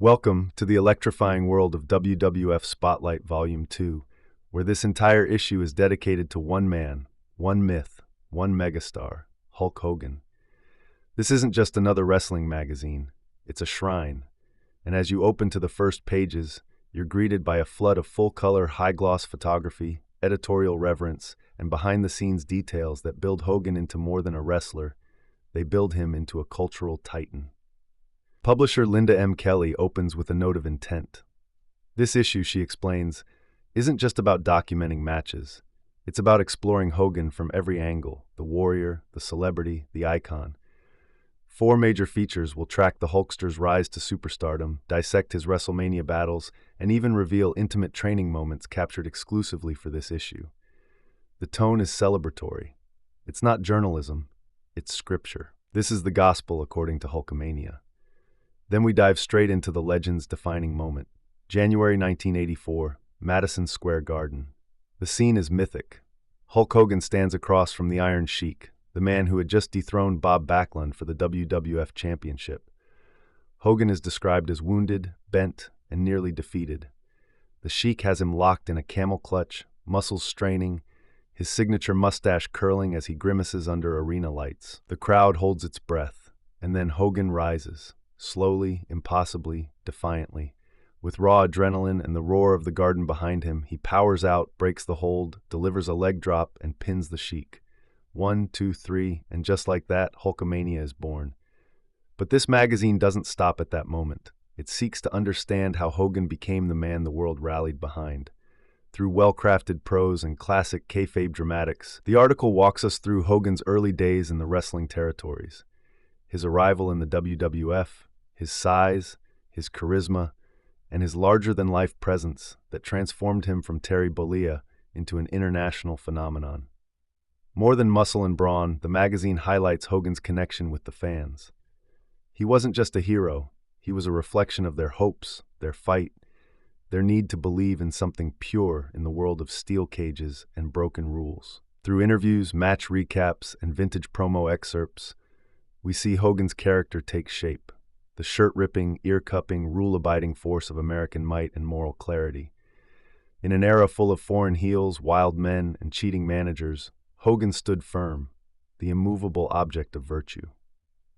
Welcome to the electrifying world of WWF Spotlight Volume 2, where this entire issue is dedicated to one man, one myth, one megastar, Hulk Hogan. This isn't just another wrestling magazine, it's a shrine. And as you open to the first pages, you're greeted by a flood of full-color, high-gloss photography, editorial reverence, and behind-the-scenes details that build Hogan into more than a wrestler. They build him into a cultural titan. Publisher Linda M. Kelly opens with a note of intent. This issue, she explains, isn't just about documenting matches. It's about exploring Hogan from every angle: the warrior, the celebrity, the icon. 4 major features will track the Hulkster's rise to superstardom, dissect his WrestleMania battles, and even reveal intimate training moments captured exclusively for this issue. The tone is celebratory. It's not journalism, it's scripture. This is the gospel according to Hulkamania. Then we dive straight into the legend's defining moment. January 1984, Madison Square Garden. The scene is mythic. Hulk Hogan stands across from the Iron Sheik, the man who had just dethroned Bob Backlund for the WWF Championship. Hogan is described as wounded, bent, and nearly defeated. The Sheik has him locked in a camel clutch, muscles straining, his signature mustache curling as he grimaces under arena lights. The crowd holds its breath, and then Hogan rises. Slowly, impossibly, defiantly. With raw adrenaline and the roar of the garden behind him, he powers out, breaks the hold, delivers a leg drop, and pins the Sheik. 1, 2, 3, and just like that, Hulkamania is born. But this magazine doesn't stop at that moment. It seeks to understand how Hogan became the man the world rallied behind. Through well-crafted prose and classic kayfabe dramatics, the article walks us through Hogan's early days in the wrestling territories. His arrival in the WWF, his size, his charisma, and his larger-than-life presence that transformed him from Terry Bollea into an international phenomenon. More than muscle and brawn, the magazine highlights Hogan's connection with the fans. He wasn't just a hero, he was a reflection of their hopes, their fight, their need to believe in something pure in the world of steel cages and broken rules. Through interviews, match recaps, and vintage promo excerpts, we see Hogan's character take shape, the shirt-ripping, ear-cupping, rule-abiding force of American might and moral clarity. In an era full of foreign heels, wild men, and cheating managers, Hogan stood firm, the immovable object of virtue.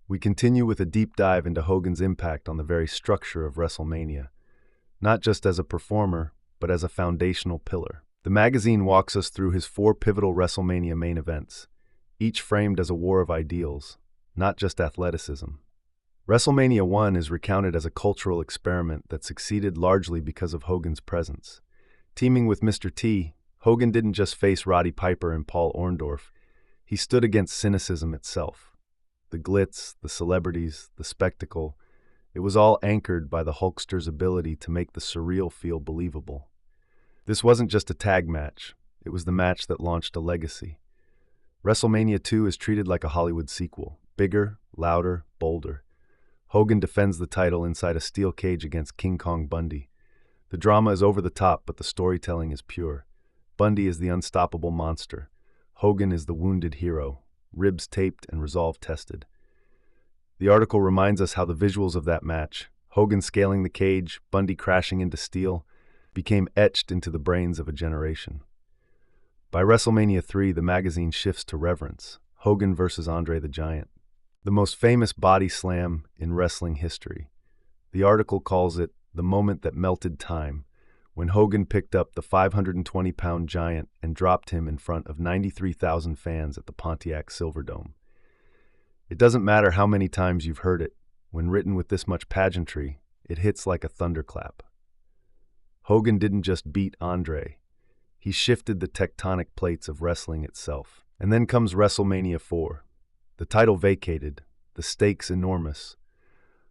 We continue with a deep dive into Hogan's impact on the very structure of WrestleMania, not just as a performer, but as a foundational pillar. The magazine walks us through his 4 pivotal WrestleMania main events, each framed as a war of ideals, not just athleticism. WrestleMania 1 is recounted as a cultural experiment that succeeded largely because of Hogan's presence. Teaming with Mr. T, Hogan didn't just face Roddy Piper and Paul Orndorff, he stood against cynicism itself. The glitz, the celebrities, the spectacle, it was all anchored by the Hulkster's ability to make the surreal feel believable. This wasn't just a tag match, it was the match that launched a legacy. WrestleMania 2 is treated like a Hollywood sequel. Bigger, louder, bolder. Hogan defends the title inside a steel cage against King Kong Bundy. The drama is over the top, but the storytelling is pure. Bundy is the unstoppable monster. Hogan is the wounded hero, ribs taped and resolve tested. The article reminds us how the visuals of that match, Hogan scaling the cage, Bundy crashing into steel, became etched into the brains of a generation. By WrestleMania 3, the magazine shifts to reverence. Hogan versus Andre the Giant. The most famous body slam in wrestling history. The article calls it the moment that melted time, when Hogan picked up the 520-pound giant and dropped him in front of 93,000 fans at the Pontiac Silverdome. It doesn't matter how many times you've heard it, when written with this much pageantry, it hits like a thunderclap. Hogan didn't just beat Andre, he shifted the tectonic plates of wrestling itself. And then comes WrestleMania 4. The title vacated, the stakes enormous.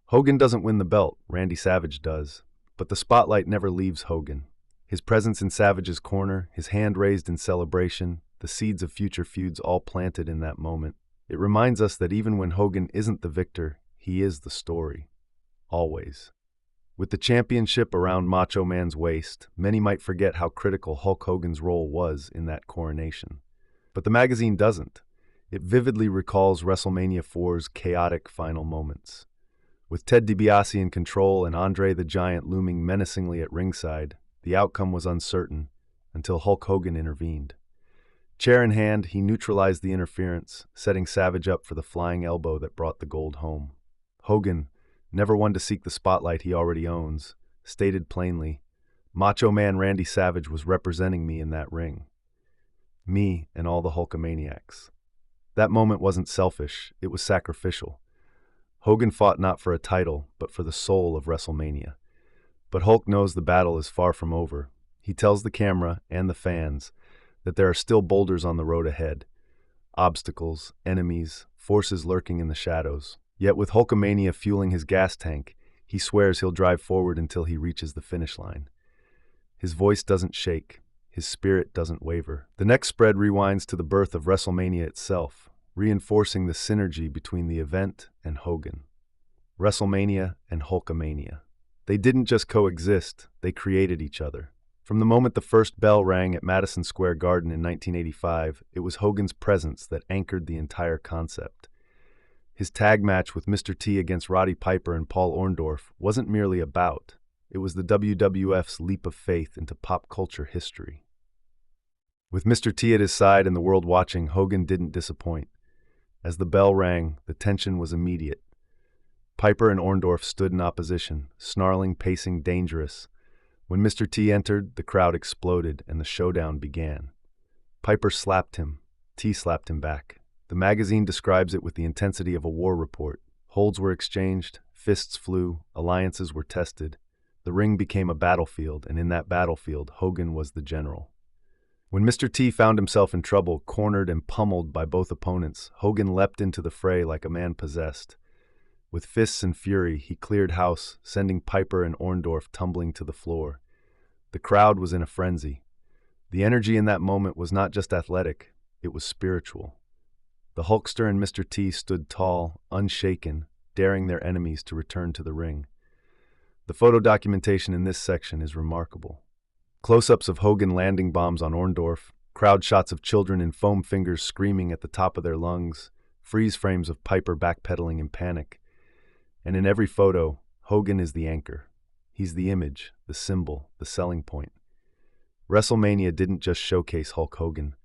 Hogan doesn't win the belt, Randy Savage does, but the spotlight never leaves Hogan. His presence in Savage's corner, his hand raised in celebration, the seeds of future feuds all planted in that moment. It reminds us that even when Hogan isn't the victor, he is the story. Always. With the championship around Macho Man's waist, many might forget how critical Hulk Hogan's role was in that coronation. But the magazine doesn't. It vividly recalls WrestleMania 4's chaotic final moments. With Ted DiBiase in control and Andre the Giant looming menacingly at ringside, the outcome was uncertain until Hulk Hogan intervened. Chair in hand, he neutralized the interference, setting Savage up for the flying elbow that brought the gold home. Hogan, never one to seek the spotlight he already owns, stated plainly, "Macho Man Randy Savage was representing me in that ring. Me and all the Hulkamaniacs." That moment wasn't selfish, it was sacrificial. Hogan fought not for a title, but for the soul of WrestleMania. But Hulk knows the battle is far from over. He tells the camera and the fans that there are still boulders on the road ahead. Obstacles, enemies, forces lurking in the shadows. Yet with Hulkamania fueling his gas tank, he swears he'll drive forward until he reaches the finish line. His voice doesn't shake. His spirit doesn't waver. The next spread rewinds to the birth of WrestleMania itself, reinforcing the synergy between the event and Hogan. WrestleMania and Hulkamania. They didn't just coexist, they created each other. From the moment the first bell rang at Madison Square Garden in 1985, it was Hogan's presence that anchored the entire concept. His tag match with Mr. T against Roddy Piper and Paul Orndorff wasn't merely a bout. It was the WWF's leap of faith into pop culture history. With Mr. T at his side and the world watching, Hogan didn't disappoint. As the bell rang, the tension was immediate. Piper and Orndorff stood in opposition, snarling, pacing, dangerous. When Mr. T entered, the crowd exploded and the showdown began. Piper slapped him. T slapped him back. The magazine describes it with the intensity of a war report. Holds were exchanged, fists flew, alliances were tested. The ring became a battlefield, and in that battlefield, Hogan was the general. When Mr. T found himself in trouble, cornered and pummeled by both opponents, Hogan leapt into the fray like a man possessed. With fists and fury, he cleared house, sending Piper and Orndorff tumbling to the floor. The crowd was in a frenzy. The energy in that moment was not just athletic, it was spiritual. The Hulkster and Mr. T stood tall, unshaken, daring their enemies to return to the ring. The photo documentation in this section is remarkable. Close-ups of Hogan landing bombs on Orndorff, crowd shots of children in foam fingers screaming at the top of their lungs, freeze frames of Piper backpedaling in panic. And in every photo, Hogan is the anchor. He's the image, the symbol, the selling point. WrestleMania didn't just showcase Hulk Hogan.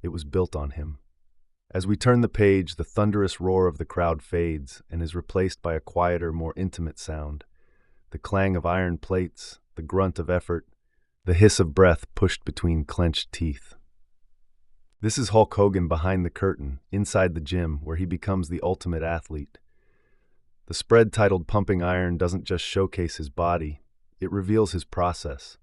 It was built on him. As we turn the page, the thunderous roar of the crowd fades and is replaced by a quieter, more intimate sound. The clang of iron plates, the grunt of effort, the hiss of breath pushed between clenched teeth. This is Hulk Hogan behind the curtain, inside the gym, where he becomes the ultimate athlete. The spread titled Pumping Iron doesn't just showcase his body, it reveals his process.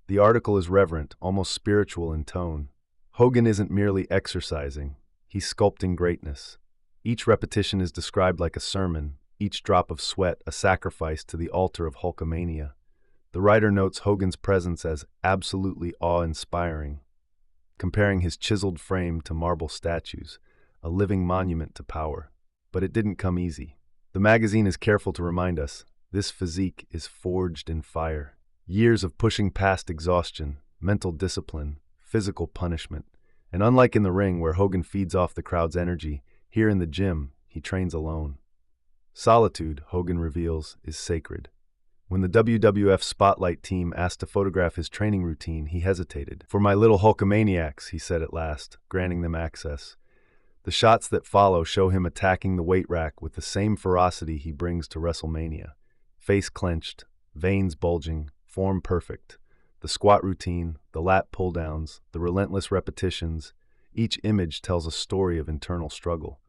The article is reverent, almost spiritual in tone. Hogan isn't merely exercising, he's sculpting greatness. Each repetition is described like a sermon, each drop of sweat a sacrifice to the altar of Hulkamania. The writer notes Hogan's presence as absolutely awe-inspiring, comparing his chiseled frame to marble statues, a living monument to power. But it didn't come easy. The magazine is careful to remind us, this physique is forged in fire. Years of pushing past exhaustion, mental discipline, physical punishment. And unlike in the ring where Hogan feeds off the crowd's energy, here in the gym, he trains alone. Solitude, Hogan reveals, is sacred. When the WWF Spotlight team asked to photograph his training routine, he hesitated. "For my little Hulkamaniacs," he said at last, granting them access. The shots that follow show him attacking the weight rack with the same ferocity he brings to WrestleMania. Face clenched, veins bulging, form perfect. The squat routine, the lat pull-downs, the relentless repetitions, each image tells a story of internal struggle.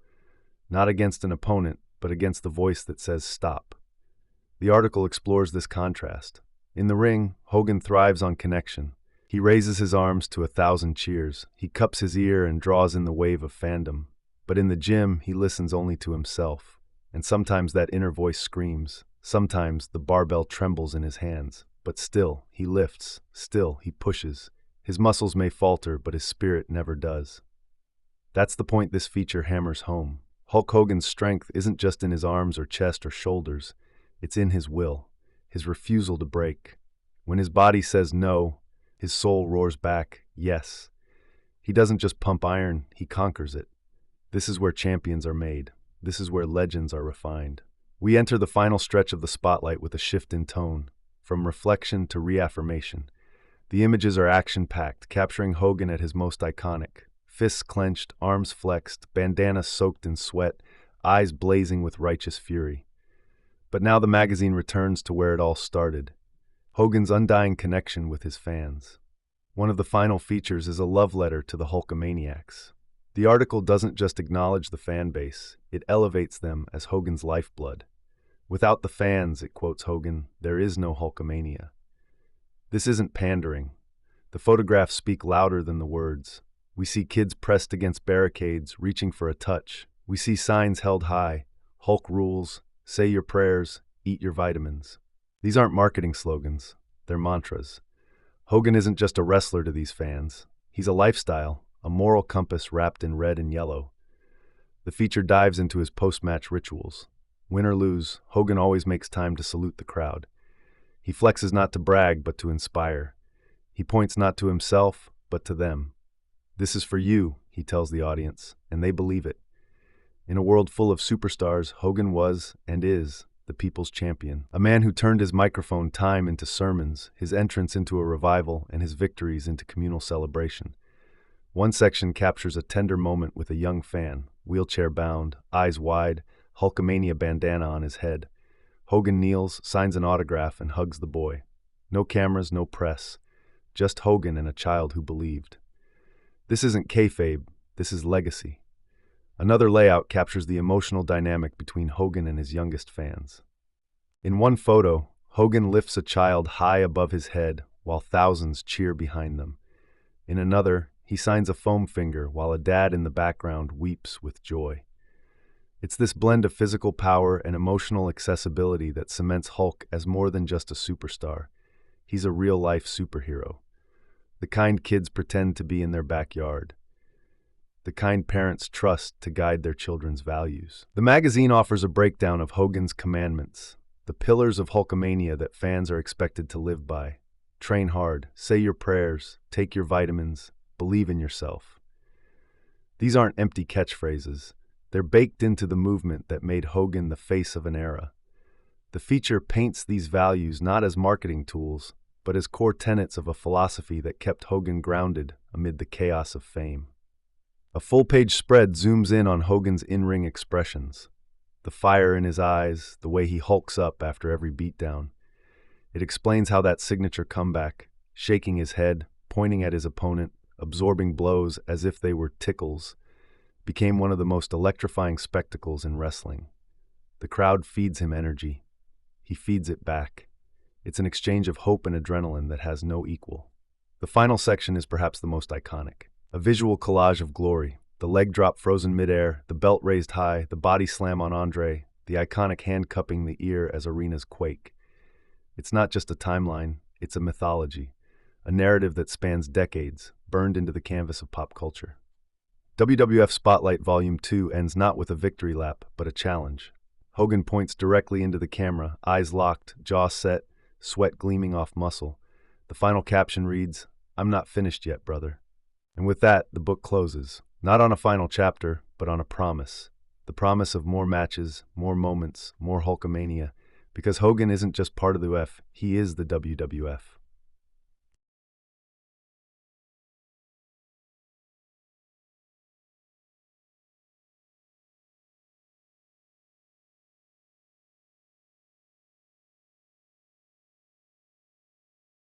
Not against an opponent, but against the voice that says stop. The article explores this contrast. In the ring, Hogan thrives on connection. He raises his arms to 1,000 cheers. He cups his ear and draws in the wave of fandom. But in the gym, he listens only to himself. And sometimes that inner voice screams. Sometimes the barbell trembles in his hands. But still, he lifts. Still, he pushes. His muscles may falter, but his spirit never does. That's the point this feature hammers home. Hulk Hogan's strength isn't just in his arms or chest or shoulders. It's in his will, his refusal to break. When his body says no, his soul roars back, yes. He doesn't just pump iron, he conquers it. This is where champions are made. This is where legends are refined. We enter the final stretch of the spotlight with a shift in tone, from reflection to reaffirmation. The images are action-packed, capturing Hogan at his most iconic. Fists clenched, arms flexed, bandana soaked in sweat, eyes blazing with righteous fury. But now the magazine returns to where it all started. Hogan's undying connection with his fans. One of the final features is a love letter to the Hulkamaniacs. The article doesn't just acknowledge the fan base, it elevates them as Hogan's lifeblood. Without the fans, it quotes Hogan, there is no Hulkamania. This isn't pandering. The photographs speak louder than the words. We see kids pressed against barricades, reaching for a touch. We see signs held high. Hulk rules, say your prayers, eat your vitamins. These aren't marketing slogans, they're mantras. Hogan isn't just a wrestler to these fans. He's a lifestyle, a moral compass wrapped in red and yellow. The feature dives into his post-match rituals. Win or lose, Hogan always makes time to salute the crowd. He flexes not to brag, but to inspire. He points not to himself, but to them. This is for you, he tells the audience, and they believe it. In a world full of superstars, Hogan was, and is, the people's champion. A man who turned his microphone time into sermons, his entrance into a revival, and his victories into communal celebration. One section captures a tender moment with a young fan, wheelchair-bound, eyes wide, Hulkamania bandana on his head. Hogan kneels, signs an autograph, and hugs the boy. No cameras, no press. Just Hogan and a child who believed. This isn't kayfabe, this is legacy. Another layout captures the emotional dynamic between Hogan and his youngest fans. In one photo, Hogan lifts a child high above his head while thousands cheer behind them. In another, he signs a foam finger while a dad in the background weeps with joy. It's this blend of physical power and emotional accessibility that cements Hulk as more than just a superstar. He's a real-life superhero. The kind kids pretend to be in their backyard. The kind parents trust to guide their children's values. The magazine offers a breakdown of Hogan's commandments, the pillars of Hulkamania that fans are expected to live by. Train hard, say your prayers, take your vitamins, believe in yourself. These aren't empty catchphrases. They're baked into the movement that made Hogan the face of an era. The feature paints these values not as marketing tools, but as core tenets of a philosophy that kept Hogan grounded amid the chaos of fame. A full-page spread zooms in on Hogan's in-ring expressions. The fire in his eyes, the way he hulks up after every beatdown. It explains how that signature comeback, shaking his head, pointing at his opponent, absorbing blows as if they were tickles, became one of the most electrifying spectacles in wrestling. The crowd feeds him energy. He feeds it back. It's an exchange of hope and adrenaline that has no equal. The final section is perhaps the most iconic. A visual collage of glory. The leg drop frozen midair, the belt raised high, the body slam on Andre, the iconic hand cupping the ear as arenas quake. It's not just a timeline, it's a mythology. A narrative that spans decades, burned into the canvas of pop culture. WWF Spotlight Volume 2 ends not with a victory lap, but a challenge. Hogan points directly into the camera, eyes locked, jaw set, sweat gleaming off muscle. The final caption reads, "I'm not finished yet, brother." And with that, the book closes, not on a final chapter, but on a promise. The promise of more matches, more moments, more Hulkamania, because Hogan isn't just part of the WWF, he is the WWF.